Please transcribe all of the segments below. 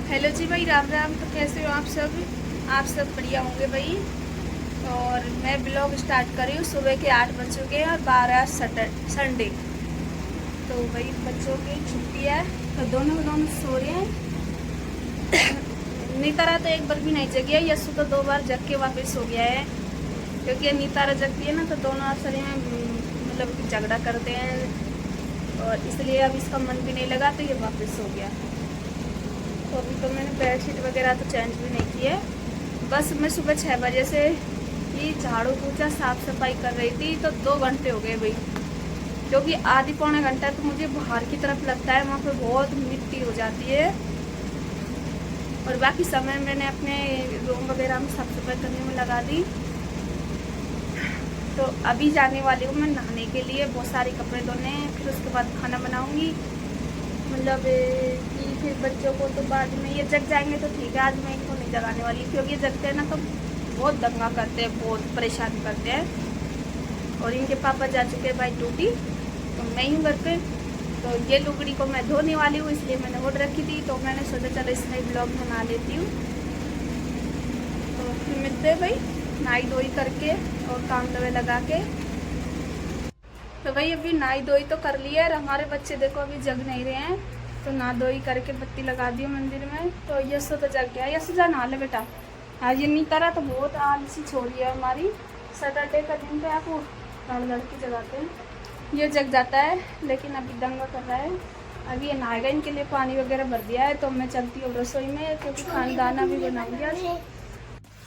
Hello जी भाई, राम राम। तो कैसे हो आप सब? आप सब बढ़िया होंगे भाई। और मैं ब्लॉग स्टार्ट कर रही हूँ। सुबह के 8 बज चुके हैं और 12 संडे। तो भाई बच्चों की छुट्टी है तो दोनों सो रहे हैं। नीतारा तो एक बार भी नहीं जगी है। यस्सु तो 2 बार जग के वापस सो गया है, क्योंकि नीतारा जगती है ना तो दोनों अक्सर में मतलब झगड़ा करते हैं, और इसलिए अब इसका मन भी नहीं लगा तो ये वापस सो गया। तो अभी तो मैंने बेडशीट वगैरह तो चेंज भी नहीं की है। बस मैं सुबह 6 बजे से ही झाड़ू पोछा साफ सफाई कर रही थी, तो 2 घंटे हो गए भाई। क्योंकि आधी पौने घंटा तो मुझे बाहर की तरफ लगता है, वहाँ पे बहुत मिट्टी हो जाती है। और बाकी समय मैंने अपने रूम वगैरह में साफ सफाई करने में लगा दी। तो अभी जाने वाली हूँ मैं नहाने के लिए, बहुत सारे कपड़े धोने हैं, फिर उसके बाद खाना बनाऊँगी। मतलब कि फिर बच्चों को तो बाद में ये जग जाएंगे तो ठीक है। आज मैं इनको नहीं जगाने वाली, क्योंकि ये जगते हैं ना तो बहुत दंगा करते हैं, बहुत परेशान करते हैं। और इनके पापा जा चुके हैं भाई ड्यूटी, तो मैं हूँ घर पे। तो ये लुगड़ी को मैं धोने वाली हूँ, इसलिए मैंने ऑर्डर रखी थी। तो मैंने सोचा चलो इसमें ब्लॉग बना लेती हूँ। तो फिर मिलते हैं भाई नहाई धोई करके और काम दवे लगा के। तो भाई अभी नहाई धोई तो कर लिया है। हमारे बच्चे देखो अभी जग नहीं रहे हैं, तो नहा धोई करके बत्ती लगा दी मंदिर में। तो यस्सु तो जग गया। यस्सु जा नहा ले बेटा। आज ये नीतारा तो बहुत आलसी छोड़ी है हमारी। सैटरडे का दिन पे आपको लड़की जगाते हैं, ये जग जाता है, लेकिन अभी दंगा कर रहा है। अभी ये नहाएगा, इनके लिए पानी वगैरह भर दिया है। तो मैं चलती हूँ रसोई में, क्योंकि खानदाना भी बनाऊंगी आज।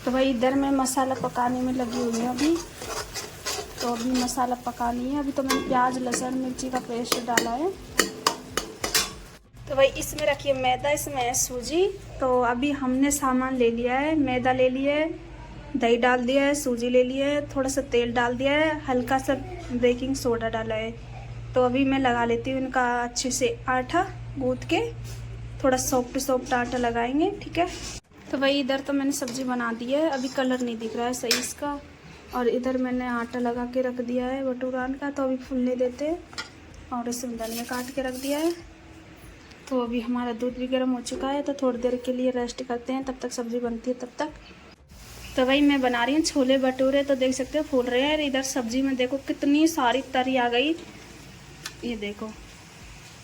तो भाई इधर मैं मसाला पकाने में लगी हुई हूँ अभी। तो अभी मसाला पकानी है। अभी तो मैंने प्याज लहसुन मिर्ची का पेस्ट डाला है। तो भाई इसमें रखिए मैदा, इसमें है सूजी। तो अभी हमने सामान ले लिया है, मैदा ले लिया है, दही डाल दिया है, सूजी ले लिया है, थोड़ा सा तेल डाल दिया है, हल्का सा बेकिंग सोडा डाला है। तो अभी मैं लगा लेती हूँ इनका अच्छे से आटा गूँथ के। थोड़ा सॉफ्ट आटा लगाएंगे, ठीक है। तो भाई इधर तो मैंने सब्जी बना दी है, अभी कलर नहीं दिख रहा है सही इसका। और इधर मैंने आटा लगा के रख दिया है भटूरान का, तो अभी फूलने देते हैं। और इसमें धनिया काट के रख दिया है। तो अभी हमारा दूध भी गर्म हो चुका है, तो थोड़ी देर के लिए रेस्ट करते हैं, तब तक सब्ज़ी बनती है तब तक। तो भाई मैं बना रही हूँ छोले भटूरे। तो देख सकते हो फूल रहे हैं। इधर सब्जी में देखो कितनी सारी तरी आ गई। ये देखो,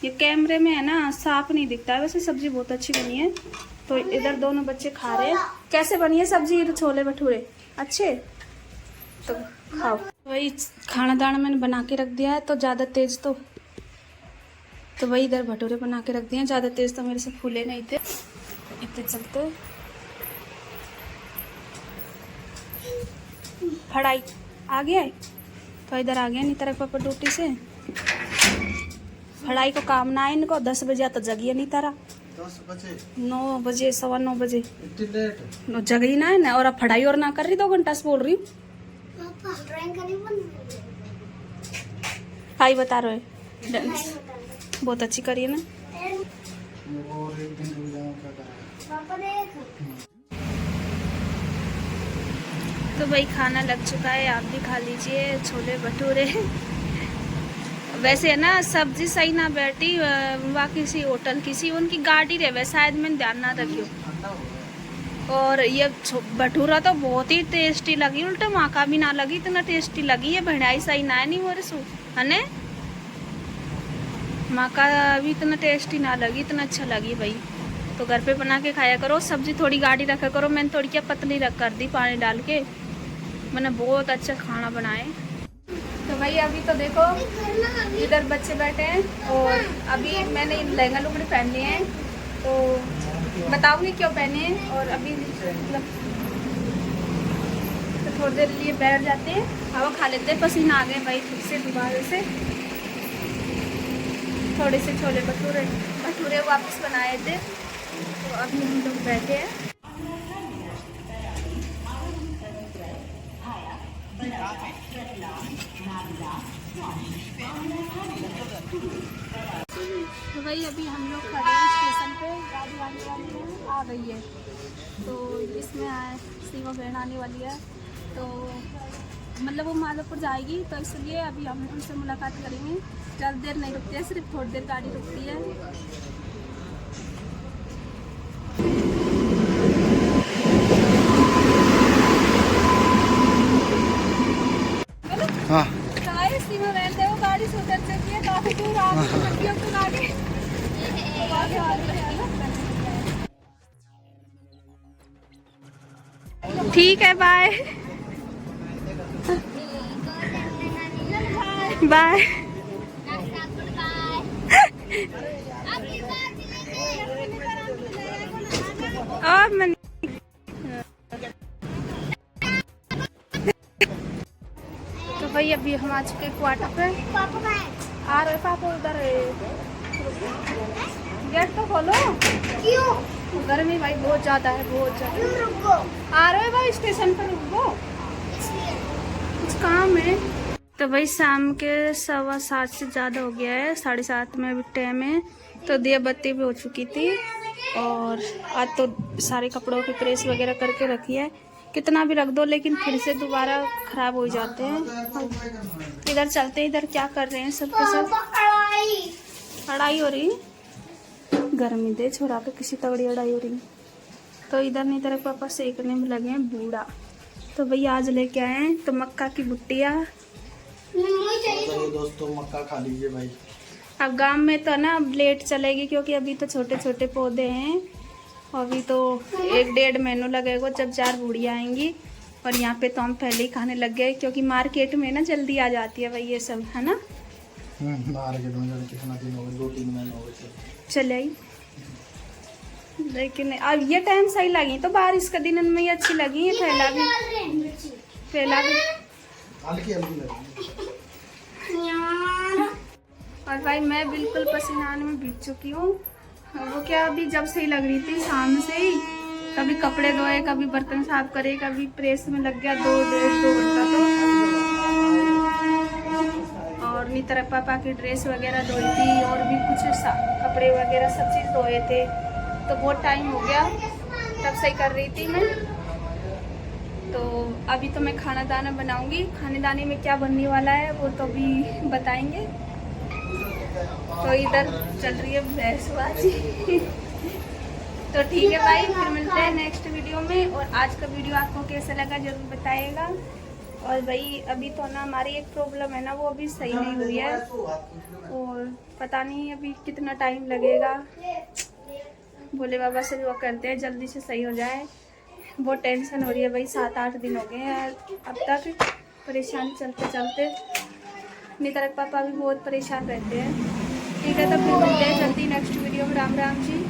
ये कैमरे में है ना साफ नहीं दिखता है, वैसे सब्जी बहुत अच्छी बनी है। तो इधर दोनों बच्चे खा रहे हैं। कैसे बनी है सब्जी? ये तो छोले भटूरे अच्छे, तो खाओ। वही खाना दाना मैंने बना के रख दिया है, तो ज़्यादा तेज़ तो वही इधर भटूरे बना के रख दिए हैं। ज़्यादा तेज़ तो मेरे से फूले नहीं थे, इतने चलते। फड़ाई आ गया है, तो इधर आ गया नहीं तरह पापा ड्यूटी से। फड़ाई को काम ना है इनको। 10 बजे तो जगिए नहीं तारा, 10 बजे 9 बजे 9:15 बजे इतनी लेट जग ही ना है ना। और अब फड़ाई और ना कर रही, 2 घंटा से बोल रही हूँ। आई बता रहे बहुत अच्छी करी है ना। और एक दिन रुक जाऊं क्या करें। तो भाई खाना लग चुका है, आप भी खा लीजिए छोले भटूरे। वैसे है ना सब्जी सही ना बैठी, वहाँ किसी होटल किसी उनकी गाड़ी रहे शायद, मैंने ध्यान ना रखियो। ठंडा हो गया। और ये भटूरा तो बहुत ही टेस्टी लगी, उल्टा माँ का भी ना लगी इतना टेस्टी लगी है। भड़ाई सही ना है नहीं मोरे सू है, माँ का भी इतना टेस्टी ना लगी, इतना अच्छा लगी भाई। तो घर पे बना के खाया करो। सब्जी थोड़ी गाढ़ी रखा करो, मैंने थोड़ी क्या पतली रख कर दी पानी डाल के। मैंने बहुत अच्छा खाना बनाए। तो भाई अभी तो देखो इधर बच्चे बैठे हैं, और अभी मैंने लहंगा लुगड़ी पहन लिए हैं, तो बताऊंगी क्यों पहने हैं। और अभी मतलब तो थोड़ी देर लिए बैठ जाते हैं, हवा खा लेते हैं। पसीना आ गए भाई खुद से दोबारा से। थोड़े से छोले भटूरे वापस बनाए थे, तो अभी हम लोग बैठे हैं। तो भाई अभी हम लोग खड़े हैं स्टेशन पे, गाड़ी आने वाली है, आ गई है। तो इसमें सीमा बहन आने वाली है, तो मतलब वो माधोपुर जाएगी, तो इसलिए अभी हम उनसे मुलाकात करेंगे। ज़्यादा देर नहीं रुकती है, सिर्फ थोड़ी देर गाड़ी रुकती है। ठीक है, बाय बाय। और मैं तो भाई अभी हम आ चुके क्वार्टर पे। आ रहे पापा, उधर गेट तो खोलो। क्यों? गर्मी भाई बहुत ज्यादा है, बहुत ज्यादा। आ रहे भाई, स्टेशन पर रुको, कुछ काम है। तो भाई शाम के 7:15 से ज़्यादा हो गया है, 7:30 में अभी टाइम है। तो दिया बत्ती भी हो चुकी थी और आज तो सारे कपड़ों की प्रेस वगैरह करके रखी है। कितना भी रख दो लेकिन फिर से दोबारा ख़राब हो जाते हैं। इधर चलते हैं, इधर क्या कर रहे हैं सब के सब। अड़ाई हो रही, गर्मी दे छोड़ा के किसी तगड़ी अड़ाई हो रही। तो इधर नहीं, तरह पापा सेकने में लगे हैं बूढ़ा। तो भाई आज लेके आए हैं तो मक्का की बुट्टियाँ। दोस्तों मक्का खा लीजिए भाई। अब गांव में तो ना अब लेट चलेगी क्योंकि अभी तो छोटे छोटे पौधे हैं। अभी तो 1-1.5 महीनों लगेगा जब 4 बूढ़ियाँ आएंगी। और यहाँ पे तो हम पहले ही खाने लग गए क्योंकि मार्केट में ना जल्दी आ जाती है भाई ये सब, है ना। मार्केट में कितना दिन हो गए, 2-3 महीने हो गए चले आई, लेकिन अब ये टाइम सही लगी तो बारिश का दिन में ही अच्छी लगी है। पहला भी हल्की लगी। और भाई मैं बिल्कुल पसीनाने में भीग चुकी हूँ। वो क्या अभी जब से ही लग रही थी, शाम से ही कभी कपड़े धोए, कभी बर्तन साफ करे, कभी प्रेस में लग गया 2-1.5-2 घंटा। तो और नी तरह पापा की ड्रेस वगैरह धोई थी और भी कुछ कपड़े वगैरह सब चीज़ धोए थे। तो बहुत टाइम हो गया, तब सही कर रही थी मैं। तो अभी तो मैं खाना दाना बनाऊंगी। खाने दाने में क्या बनने वाला है वो तो अभी बताएंगे। तो इधर चल रही है भैंसबाजी। तो ठीक है भाई, फिर मिलते हैं नेक्स्ट वीडियो में। और आज का वीडियो आपको कैसा लगा जरूर बताइएगा। और भाई अभी तो ना हमारी एक प्रॉब्लम है ना, वो अभी सही नहीं हुई है और पता नहीं अभी कितना टाइम लगेगा। भोले बाबा से दुआ करते हैं जल्दी से सही हो जाए। बहुत टेंशन हो रही है भाई, 7-8 दिन हो गए हैं अब तक परेशान चलते चलते। नितरक पापा भी बहुत परेशान रहते हैं। ठीक है, तो फिर मिलते हैं जल्दी नेक्स्ट वीडियो में। राम राम जी।